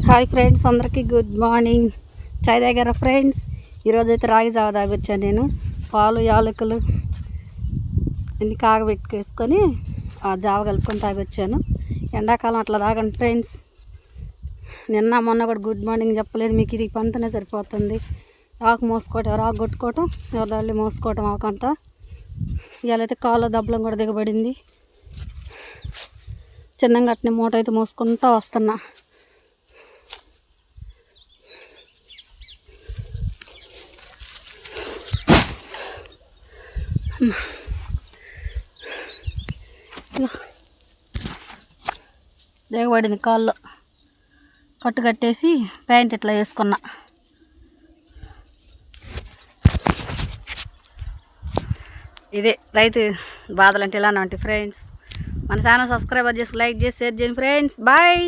Hi friends, అందరికీ good morning. చాయ్ దగ్గర friends, ఈరోజైతే రాగి జావ తాగొచ్చాను. నేను పాలు యాలకులు ఇన్ని కాగబెట్టుకేసుకొని ఆ జావ కలుపుకొని తాగొచ్చాను. ఎండాకాలం అట్లా తాగండి ఫ్రెండ్స్. నిన్న మొన్న కూడా గుడ్ మార్నింగ్ చెప్పలేదు మీకు. ఇది పంతనే సరిపోతుంది. ఆకు మోసుకోవటం, ఎవరు ఆకు కొట్టుకోవటం, ఎవరు దాళ్ళు మోసుకోవటం ఆకంతా. ఇవాళైతే కాళ్ళ దెబ్బలం కూడా దిగబడింది. చిన్నగా అట్నే మూట అయితే మోసుకుంటూ వస్తున్నా. దిగబడింది కాళ్ళు. కట్టు కట్టేసి ప్యాంట్ ఇట్లా వేసుకున్నా. ఇదే రైతు బాధలు అంటే ఇలానే ఉంటాయి ఫ్రెండ్స్. మన ఛానల్ సబ్స్క్రైబర్ చేసి లైక్ చేసి షేర్ చేయండి ఫ్రెండ్స్. బాయ్.